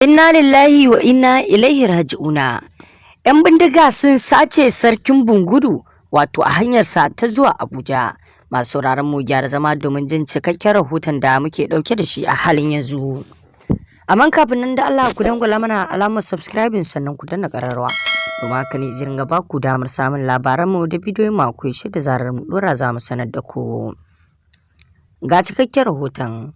Innalillahi wa ilaihirraji'una. 'Yan bindiga sun sace sarkin Bungudu wato a hanyarsa ta zuwa Abuja. Masu sauraron mu gyara zama domin jin cikakken rahoton da muke dauke da shi a halin yanzu. Amma kafin nan da Allah ku dangwala mana alamar subscribing sannan ku danna ƙararrawa. Domin haka ne zai ringa baku damar samun labaran mu da bidiyoyin mu akwai shi da zarar mu dora za mu sanar da ku. Ga cikakken rahoton.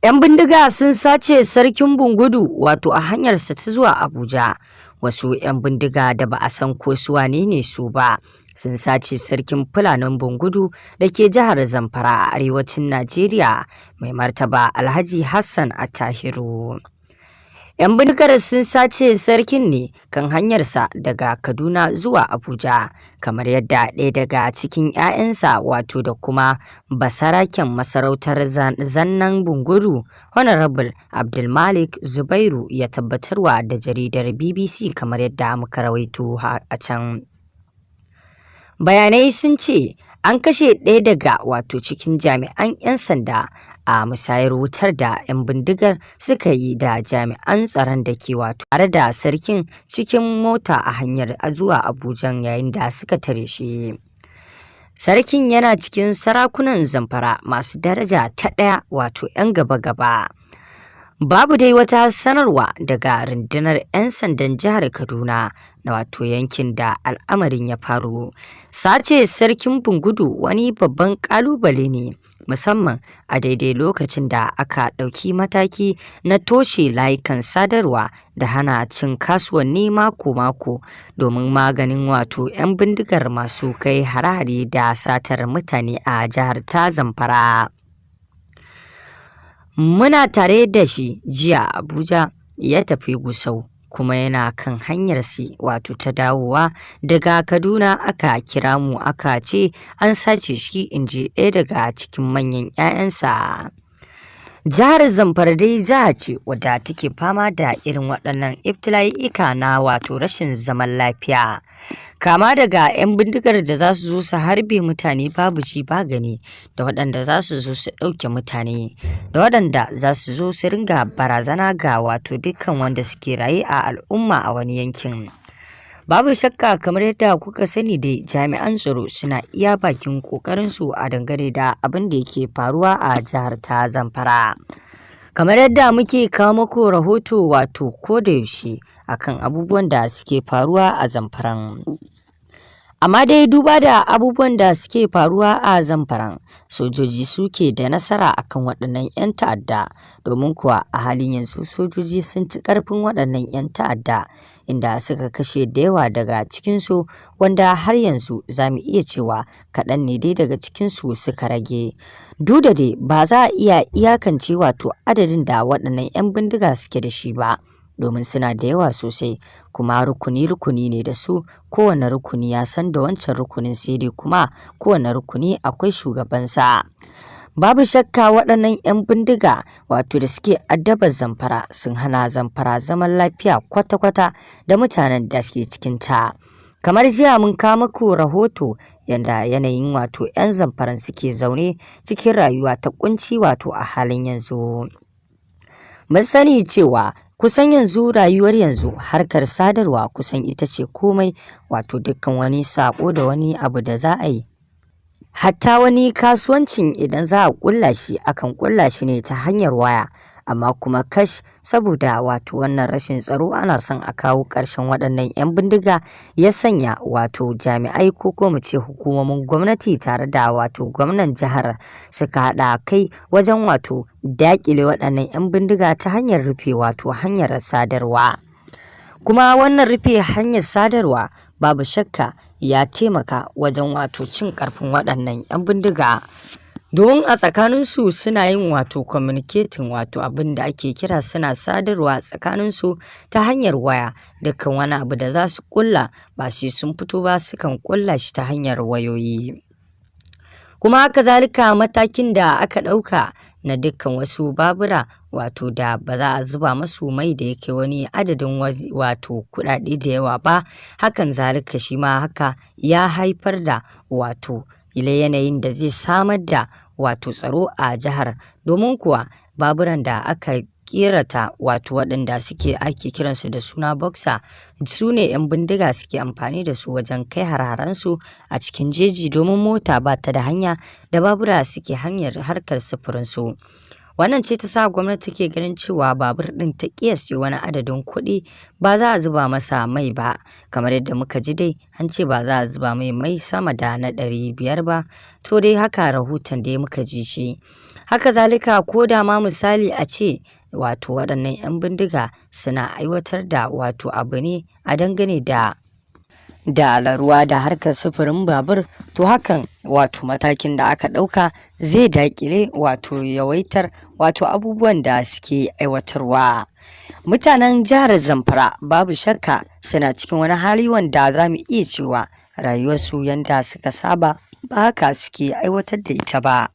'Yan bindiga sun sace sarkin Bungudu wato a hanyarsa ta zuwa Abuja. Wasu 'yan bindiga da ba a san ko su wane ne su ba sun sace sarkin Fulanin Bungudu da ke jihar Zamfara a arewacin Najeriya mai martaba Alhaji Hassan Attahiru. 'Yan bindigar sun sace sarkin ne kan hanyarsa daga Kaduna zuwa Abuja, kamar yadda ɗaya daga cikin 'ya'yansa wato da kuma basaraken masarautar zannan Bungudu Honorable Abdulmalik Zubairu ya tabbatarwa da jaridar BBC kamar yadda muka rawaito a can. Bayanai sun ce an kashe ɗaya daga wato cikin jami'an 'yan sanda a musayar wutar da 'yan bindigar suka yi da jami'an tsaron da ke wato tare da sarkin cikin mota a hanyar zuwa Abuja yayin da suka tare shi. Sarkin yana cikin sarakunan Zamfara masu daraja ta ɗaya wato 'yan gaba-gaba. Babu dai wata sanarwa daga rundunar 'yan sandan jihar Kaduna na wato yankin da al'amarin ya faru. Sace sarkin Bungudu wani babban ƙalubale ne musamman a daidai lokacin da aka ɗauki mataki na toshe layukan sadarwa da hana cin kasuwanni mako-mako domin maganin wato 'yan bindigar masu kai hare-hare da satar mutane a jihar ta Zamfara. Muna tare da shi jiya Abuja ya tafi Gusau kuma yana kan hanyarsa wato ta dawowa daga Kaduna aka kira mu aka ce an sace shi, inji ɗaya daga cikin manyan 'ya'yansa. Jihar Zamfara dai jiha ce wadda take fama da irin waɗannan ibtila'ika na wato rashin zaman lafiya. Kama daga 'yan bindigar da za su zo su harbe mutane babu ji ba gani, da waɗanda za su zo su ɗauke mutane, da waɗanda za su zo su ringa barazana ga wato dukkan wanda suke raye a al'umma a wani yankin. Babu shakka kamar yadda kuka sani dai jami'an tsaro suna iya bakin ƙoƙarinsu a dangane da abin da yake faruwa a jihar ta Zamfara. Kamar yadda muke kawo muku rahoto wato ko da yaushe akan abubuwan da suke faruwa a Zamfaran. Amma dai duba da abubuwan da suke faruwa a Zamfaran, sojoji suke da nasara akan waɗannan 'yan ta'adda, domin kuwa a halin yanzu sojoji sun ci ƙarfin waɗannan 'yan ta'adda inda suka kashe da yawa daga cikinsu, wanda har yanzu za mu iya cewa kaɗan ne dai daga cikinsu suka rage. Duk da dai ba za a iya iyakance wato adadin da waɗannan 'yan bindiga suke da shi ba, domin suna da yawa sosai kuma rukuni-rukuni ne da su, kowane rukuni ya san da wancan rukunin, sai dai kuma kowane rukuni akwai shugabansa. Babu shakka waɗannan 'yan bindiga wato da suke addabar Zamfara sun hana Zamfara zaman lafiya kwata-kwata da mutanen da suke cikinta. Kamar jiya mun kawo muku rahoto yanda yanayin wato 'yan Zamfaran suke zaune cikin rayuwa ta kunci wato a halin yanzu. Mun sani cewa kusan yanzu rayuwar yanzu harkar sadarwa kusan ita ce komai, wato dukkan wani sako da wani abu da za a yi, hatta wani kasuwancin idan za a kulla shi akan kulla shi ne ta hanyar waya. Amma kuma kash, saboda wato wannan rashin tsaro ana son a kawo ƙarshen waɗannan 'yan bindiga, ya sanya wato jami'ai ko kuma mu ce hukumomin gwamnati tare da wato gwamnan jihar suka haɗa kai wajen wato daƙile waɗannan 'yan bindiga ta hanyar rufe wato hanyar sadarwa. Kuma wannan rufe hanyar sadarwa babu shakka ya taimaka wajen wato cin ƙarfin waɗannan 'yan bindiga. Don a tsakaninsu suna yin wato communicating, wato abin da ake kira suna sadarwa tsakaninsu ta hanyar waya. Dukkan wani abu da za su kulla ba sai sun fito ba, sukan kulla shi ta hanyar wayoyi. Kuma haka zalika matakin da aka ɗauka na dukkan wasu babura wato da ba za a zuba masu mai da yake wani adadin wato kuɗaɗe da yawa ba, hakan zalika shi ma haka ya haifar da wato yanayin da zai samar da wato tsaro a jihar, domin kuwa baburan da aka ƙirata wato waɗanda ake kiransu da suna boxer, su ne 'yan bindiga suke amfani da su wajen kai har-haransu a cikin jeji domin mota ba ta da hanya da babura suke hanyar harkar sufurinsu. Wannan ce ta sa gwamnati ke ganin cewa babur ɗin ta ƙiyasce wani adadin kuɗi ba za a zuba masa mai ba, kamar yadda muka ji dai an ce ba za a zuba mai sama da na 500 ba, to dai haka rahoton da muka ji shi. Haka zalika ko da ma misali a ce wato waɗannan 'yan bindiga suna aiwatar da wato abu ne a dangane da laruwa da harkar sufurin babur, to hakan wato matakin da aka ɗauka zai daƙile wato yawaitar wato abubuwan da suke aiwatarwa. Mutanen jihar Zamfara babu shakka suna cikin wani hali wanda za mu iya cewa rayuwarsu yanda suka saba ba haka suke aiwatar da ita ba.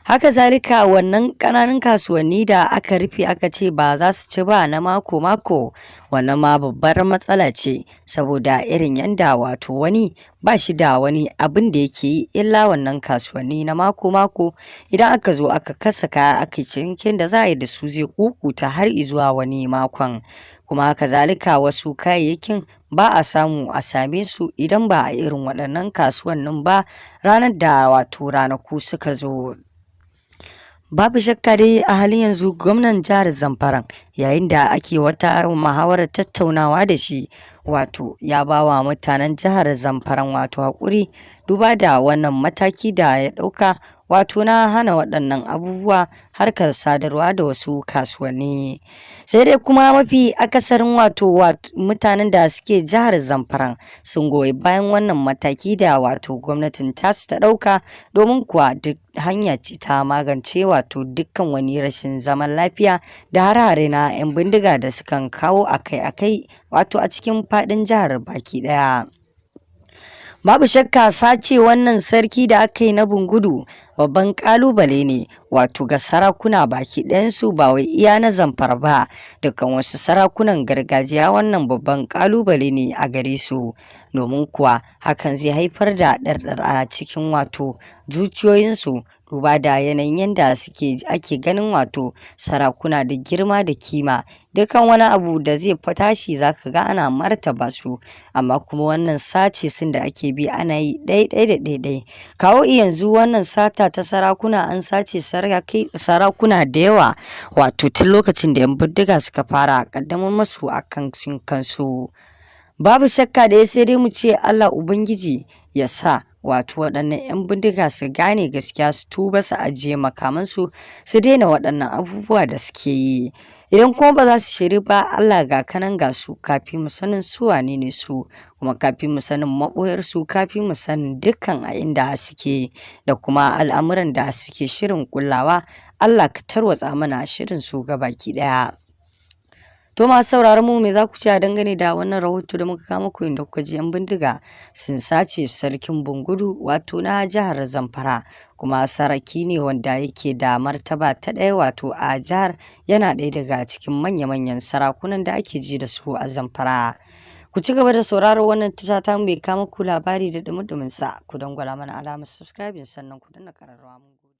Haka zalika wannan ƙananan kasuwanni da aka rufe aka ce ba za su ci ba na mako-mako, wannan ma babbar matsala ce, saboda irin yanda wato wani ba shi da wani abin da yake yi illa wannan kasuwanni na mako-mako. Idan aka zo aka kasa kaya aka yi cinikin da za a yi da su zai ƙuƙuta har izuwa wani makon. Kuma haka zalika wasu kayayyakin ba a samu a same su idan ba a irin waɗannan kasuwannin ba ranar da wato ranaku suka zo. Babu shakka dai a halin yanzu gwamnan jihar Zamfara yayin da ake wata muhawarar tattaunawa da shi wato ya ba wa mutanen jihar Zamfara wato haƙuri duba da wannan mataki da ya ɗauka wato na hana waɗannan abubuwa harkar sadarwa da wasu kasuwanni. Sai dai kuma mafi akasarin wato mutanen da suke jihar Zamfara sun goyi bayan wannan mataki da wato gwamnatin tasu ta ɗauka, domin kuwa duk hanya ce ta magance wato dukkan wani rashin zaman lafiya da hare-hare na 'yan bindiga da sukan kawo akai-akai wato a cikin faɗin jihar baki ɗaya. Babu shakka sace wannan sarki da aka yi na Bungudu babban kalubale ne wato ga sarakuna baki ɗayansu, ba wai iya na Zamfara ba, dukkan wasu sarakunan gargajiya wannan babban kalubale ne a gare su, domin kuwa hakan zai haifar da ɗarɗar a cikin wato zuciyoyinsu duba da yanayin yanda ake ganin wato sarakuna da girma da kima. Dukkan wani abu da zai tashi zaka ga ana martaba su, amma kuma wannan sace sun da ake bi ana yi ɗaiɗai da ɗaiɗai. Kawo yanzu wannan sata ta sarakuna, an sace sarakuna da yawa wato tun lokacin da 'yan bindiga suka fara ƙaddamar masu akan kansu. Babu shakka da sai dai mu ce Allah Ubangiji ya sa wato waɗannan 'yan bindiga su gane gaskiya, su tuba, su ajiye makamansu, su daina waɗannan abubuwa da suke yi. Idan kuma ba za su shiri ba, Allah ga kanan ga su, kafi mu sanin su wane ne su, kuma kafi mu sanin maɓoyar su, kafi mu sanin dukkan a inda suke da kuma al'amuran da suke shirin kullawa. Allah ka tarwatsa mana shirin su gabaki ɗaya. To masu sauraron mu, me za ku ce a dangane da wannan rahoto da muka kawo muku, inda kuka ji 'yan bindiga sun sace sarkin Bungudu wato na jihar Zamfara, kuma sarki ne wanda yake da martaba ta ɗaya wato a jihar, yana ɗaya daga cikin manya-manyan sarakunan da ake ji da su a Zamfara. Ku ci gaba da sauraron wannan tasha ta mu, mai kawo muku labari da dumi-dumin sa. Ku dangwala mana alamar subscribing sannan ku danna ƙararrawa.